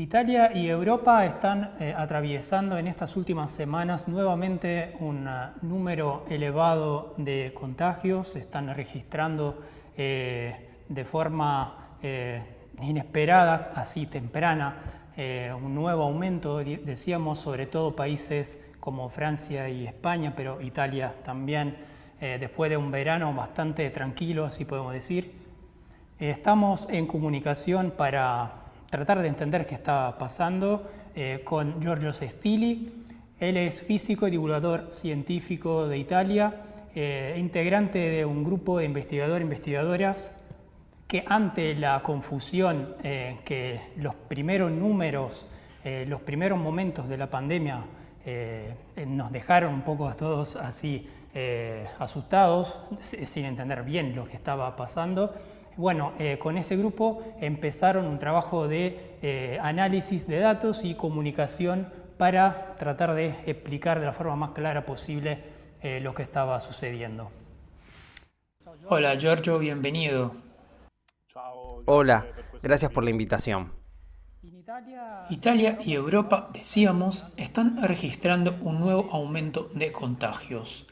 Italia y Europa están atravesando en estas últimas semanas nuevamente un número elevado de contagios. Se están registrando de forma inesperada, así temprana, un nuevo aumento, decíamos, sobre todo países como Francia y España, pero Italia también, después de un verano bastante tranquilo, así podemos decir. Estamos en comunicación para tratar de entender qué está pasando con Giorgio Sestili. Él es físico y divulgador científico de Italia, integrante de un grupo de investigadoras que ante la confusión que los primeros números, los primeros momentos de la pandemia nos dejaron un poco a todos así asustados, sin entender bien lo que estaba pasando. Bueno, con ese grupo empezaron un trabajo de análisis de datos y comunicación para tratar de explicar de la forma más clara posible lo que estaba sucediendo. Hola Giorgio, bienvenido. Hola, gracias por la invitación. Italia y Europa, decíamos, están registrando un nuevo aumento de contagios.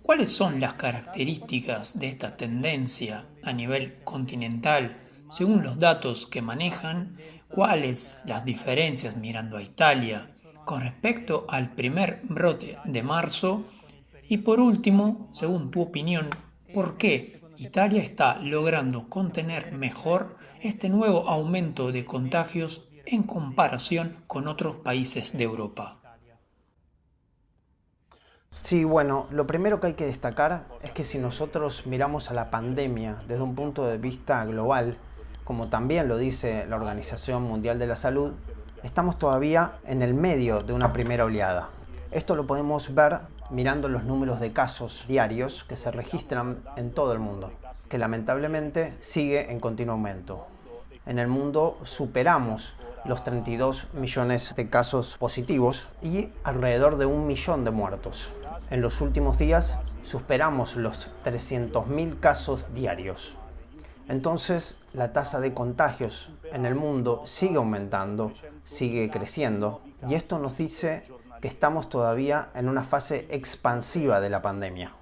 ¿Cuáles son las características de esta tendencia a nivel continental según los datos que manejan? ¿Cuáles las diferencias mirando a Italia con respecto al primer brote de marzo? Y por último, según tu opinión, ¿por qué Italia está logrando contener mejor este nuevo aumento de contagios en comparación con otros países de Europa? Sí, bueno, lo primero que hay que destacar es que si nosotros miramos a la pandemia desde un punto de vista global, como también lo dice la Organización Mundial de la Salud, estamos todavía en el medio de una primera oleada. Esto lo podemos ver mirando los números de casos diarios que se registran en todo el mundo, que lamentablemente sigue en continuo aumento. En el mundo superamos los 32 millones de casos positivos y alrededor de 1 millón de muertos. En los últimos días superamos los 300.000 casos diarios. Entonces, la tasa de contagios en el mundo sigue aumentando, sigue creciendo, y esto nos dice que estamos todavía en una fase expansiva de la pandemia.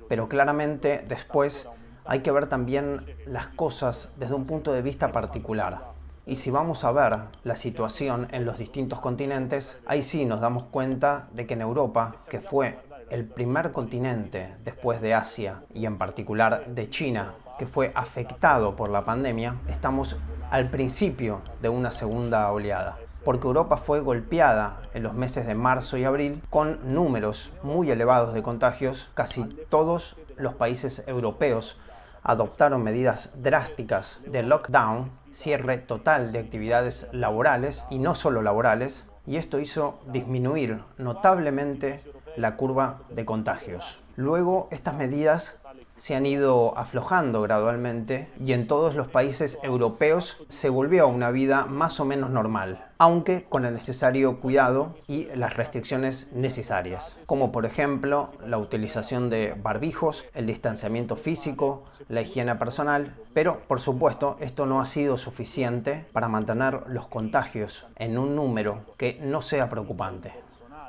Pero claramente después hay que ver también las cosas desde un punto de vista particular. Y si vamos a ver la situación en los distintos continentes, ahí sí nos damos cuenta de que en Europa, que fue el primer continente después de Asia y en particular de China, que fue afectado por la pandemia, estamos al principio de una segunda oleada. Porque Europa fue golpeada en los meses de marzo y abril con números muy elevados de contagios. Casi todos los países europeos adoptaron medidas drásticas de lockdown, cierre total de actividades laborales y no solo laborales, y esto hizo disminuir notablemente la curva de contagios. Luego estas medidas se han ido aflojando gradualmente y en todos los países europeos se volvió a una vida más o menos normal, aunque con el necesario cuidado y las restricciones necesarias, como por ejemplo la utilización de barbijos, el distanciamiento físico, la higiene personal, pero por supuesto esto no ha sido suficiente para mantener los contagios en un número que no sea preocupante.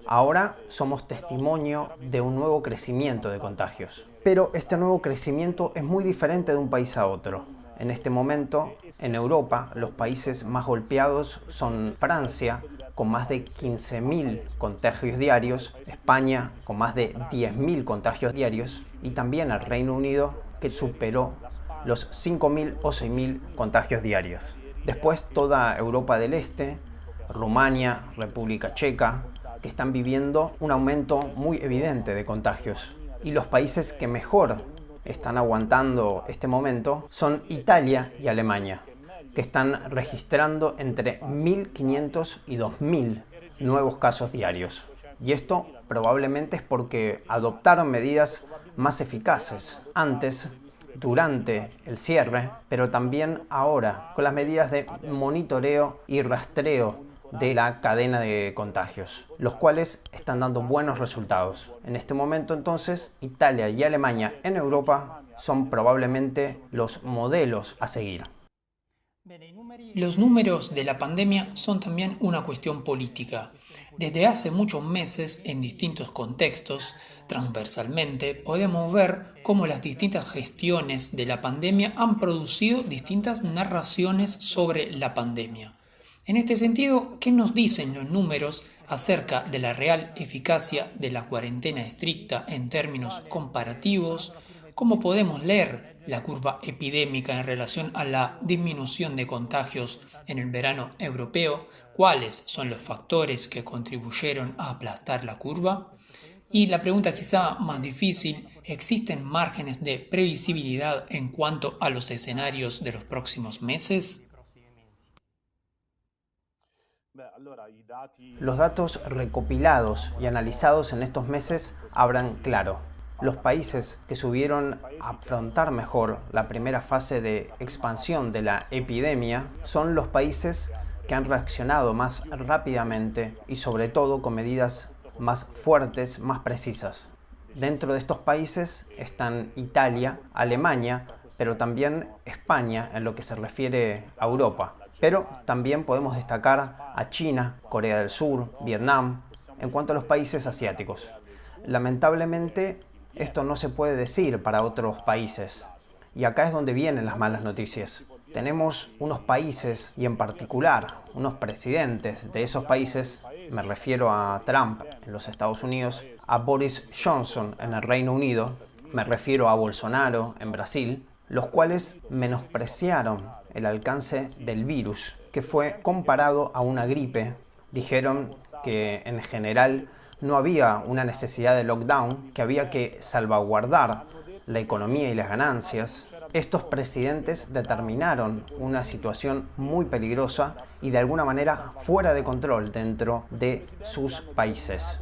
Ahora somos testimonio de un nuevo crecimiento de contagios. Pero este nuevo crecimiento es muy diferente de un país a otro. En este momento, en Europa, los países más golpeados son Francia, con más de 15.000 contagios diarios, España, con más de 10.000 contagios diarios, y también el Reino Unido, que superó los 5.000 o 6.000 contagios diarios. Después, toda Europa del Este, Rumania, República Checa, que están viviendo un aumento muy evidente de contagios. Y los países que mejor están aguantando este momento son Italia y Alemania, que están registrando entre 1.500 y 2.000 nuevos casos diarios. Y esto probablemente es porque adoptaron medidas más eficaces antes, durante el cierre, pero también ahora, con las medidas de monitoreo y rastreo de la cadena de contagios, los cuales están dando buenos resultados. En este momento entonces, Italia y Alemania en Europa son probablemente los modelos a seguir. Los números de la pandemia son también una cuestión política. Desde hace muchos meses, en distintos contextos, transversalmente, podemos ver cómo las distintas gestiones de la pandemia han producido distintas narraciones sobre la pandemia. En este sentido, ¿qué nos dicen los números acerca de la real eficacia de la cuarentena estricta en términos comparativos? ¿Cómo podemos leer la curva epidémica en relación a la disminución de contagios en el verano europeo? ¿Cuáles son los factores que contribuyeron a aplastar la curva? Y la pregunta quizá más difícil, ¿existen márgenes de previsibilidad en cuanto a los escenarios de los próximos meses? Los datos recopilados y analizados en estos meses hablan claro. Los países que supieron afrontar mejor la primera fase de expansión de la epidemia son los países que han reaccionado más rápidamente y sobre todo con medidas más fuertes, más precisas. Dentro de estos países están Italia, Alemania, pero también España en lo que se refiere a Europa. Pero también podemos destacar a China, Corea del Sur, Vietnam, en cuanto a los países asiáticos. Lamentablemente, esto no se puede decir para otros países. Y acá es donde vienen las malas noticias. Tenemos unos países, y en particular unos presidentes de esos países, me refiero a Trump en los Estados Unidos, a Boris Johnson en el Reino Unido, me refiero a Bolsonaro en Brasil, los cuales menospreciaron el alcance del virus, que fue comparado a una gripe. Dijeron que en general no había una necesidad de lockdown, que había que salvaguardar la economía y las ganancias. Estos presidentes determinaron una situación muy peligrosa y de alguna manera fuera de control dentro de sus países.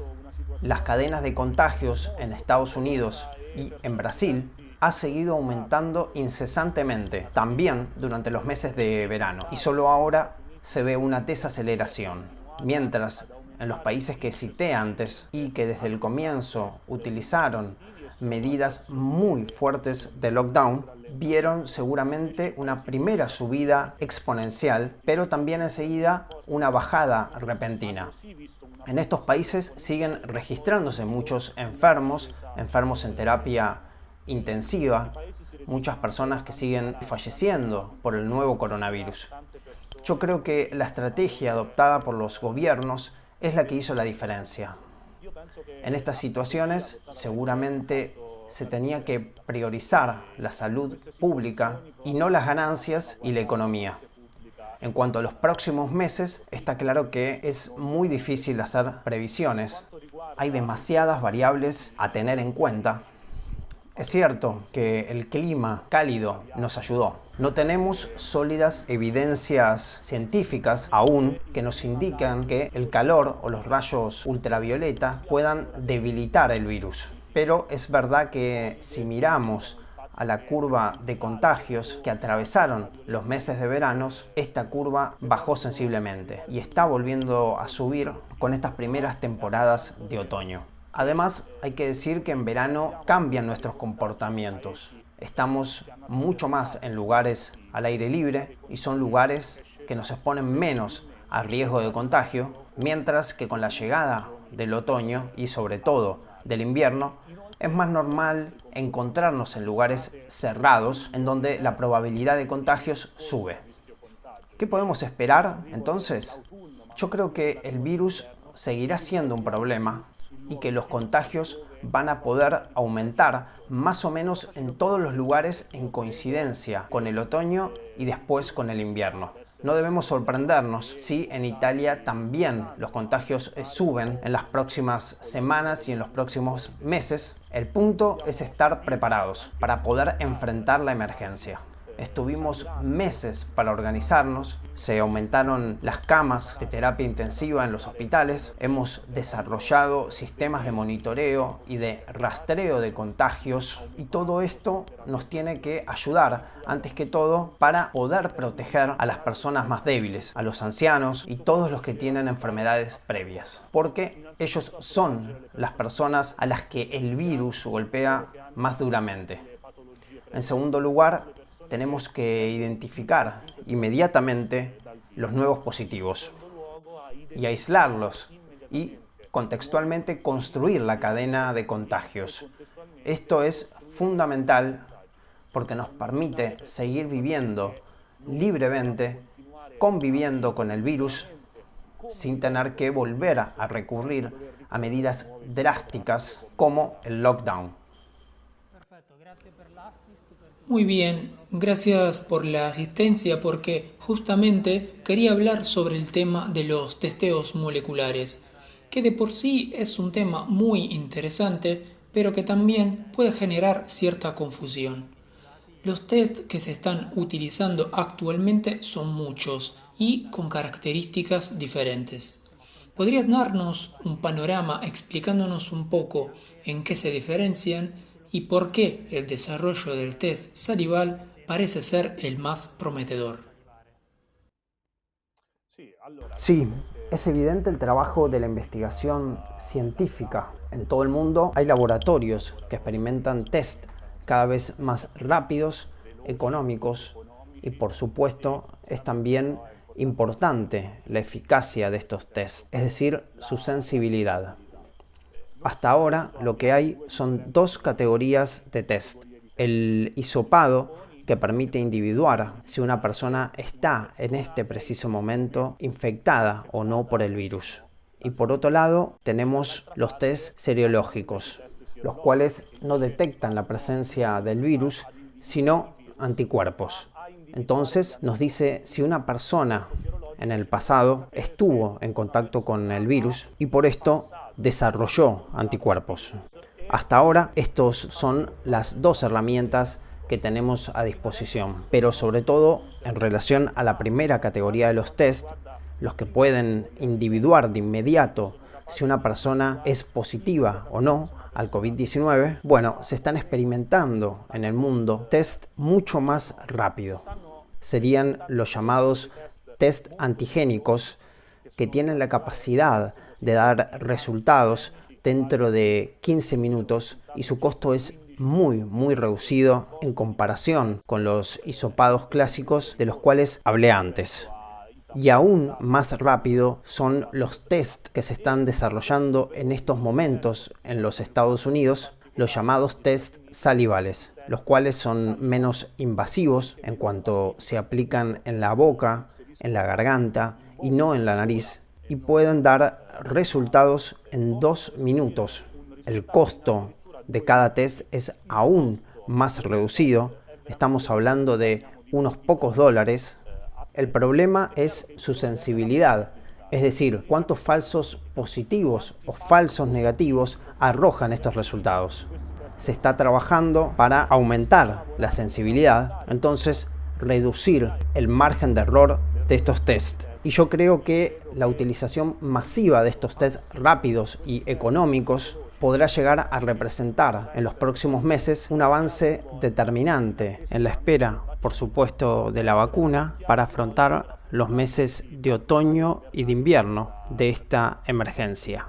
Las cadenas de contagios en Estados Unidos y en Brasil ha seguido aumentando incesantemente, también durante los meses de verano, y solo ahora se ve una desaceleración, mientras en los países que cité antes y que desde el comienzo utilizaron medidas muy fuertes de lockdown, vieron seguramente una primera subida exponencial, pero también enseguida una bajada repentina. En estos países siguen registrándose muchos enfermos en terapia intensiva, muchas personas que siguen falleciendo por el nuevo coronavirus. Yo creo que la estrategia adoptada por los gobiernos es la que hizo la diferencia. En estas situaciones seguramente se tenía que priorizar la salud pública y no las ganancias y la economía. En cuanto a los próximos meses, está claro que es muy difícil hacer previsiones. Hay demasiadas variables a tener en cuenta. Es cierto que el clima cálido nos ayudó. No tenemos sólidas evidencias científicas aún que nos indican que el calor o los rayos ultravioleta puedan debilitar el virus. Pero es verdad que si miramos a la curva de contagios que atravesaron los meses de veranos, esta curva bajó sensiblemente y está volviendo a subir con estas primeras temporadas de otoño. Además, hay que decir que en verano cambian nuestros comportamientos. Estamos mucho más en lugares al aire libre y son lugares que nos exponen menos al riesgo de contagio, mientras que con la llegada del otoño y sobre todo del invierno, es más normal encontrarnos en lugares cerrados en donde la probabilidad de contagios sube. ¿Qué podemos esperar entonces? Yo creo que el virus seguirá siendo un problema y que los contagios van a poder aumentar más o menos en todos los lugares en coincidencia con el otoño y después con el invierno. No debemos sorprendernos si en Italia también los contagios suben en las próximas semanas y en los próximos meses. El punto es estar preparados para poder enfrentar la emergencia. Estuvimos meses para organizarnos, se aumentaron las camas de terapia intensiva en los hospitales, hemos desarrollado sistemas de monitoreo y de rastreo de contagios y todo esto nos tiene que ayudar, antes que todo, para poder proteger a las personas más débiles, a los ancianos y todos los que tienen enfermedades previas, porque ellos son las personas a las que el virus golpea más duramente. En segundo lugar, tenemos que identificar inmediatamente los nuevos positivos y aislarlos y contextualmente construir la cadena de contagios. Esto es fundamental porque nos permite seguir viviendo libremente, conviviendo con el virus, sin tener que volver a recurrir a medidas drásticas como el lockdown. Muy bien, gracias por la asistencia porque justamente quería hablar sobre el tema de los testeos moleculares, que de por sí es un tema muy interesante, pero que también puede generar cierta confusión. Los test que se están utilizando actualmente son muchos y con características diferentes. ¿Podrías darnos un panorama explicándonos un poco en qué se diferencian y por qué el desarrollo del test salival parece ser el más prometedor? Sí, es evidente el trabajo de la investigación científica. En todo el mundo hay laboratorios que experimentan test cada vez más rápidos, económicos y por supuesto es también importante la eficacia de estos test, es decir, su sensibilidad. Hasta ahora lo que hay son dos categorías de test. El hisopado, que permite individuar si una persona está en este preciso momento infectada o no por el virus. Y por otro lado tenemos los test serológicos, los cuales no detectan la presencia del virus, sino anticuerpos. Entonces nos dice si una persona en el pasado estuvo en contacto con el virus y por esto desarrolló anticuerpos. Hasta ahora estos son las dos herramientas que tenemos a disposición, pero sobre todo en relación a la primera categoría de los test, los que pueden individuar de inmediato si una persona es positiva o no al COVID-19, bueno, se están experimentando en el mundo test mucho más rápido. Serían los llamados test antigénicos que tienen la capacidad de dar resultados dentro de 15 minutos y su costo es muy reducido en comparación con los hisopados clásicos de los cuales hablé antes. Y aún más rápido son los test que se están desarrollando en estos momentos en los Estados Unidos, los llamados test salivales, los cuales son menos invasivos en cuanto se aplican en la boca, en la garganta y no en la nariz, y pueden dar resultados en 2 minutos. El costo de cada test es aún más reducido, estamos hablando de unos pocos dólares. El problema es su sensibilidad, es decir, cuántos falsos positivos o falsos negativos arrojan estos resultados. Se está trabajando para aumentar la sensibilidad, entonces reducir el margen de error de estos test. Y yo creo que la utilización masiva de estos test rápidos y económicos podrá llegar a representar en los próximos meses un avance determinante en la espera, por supuesto, de la vacuna para afrontar los meses de otoño y de invierno de esta emergencia.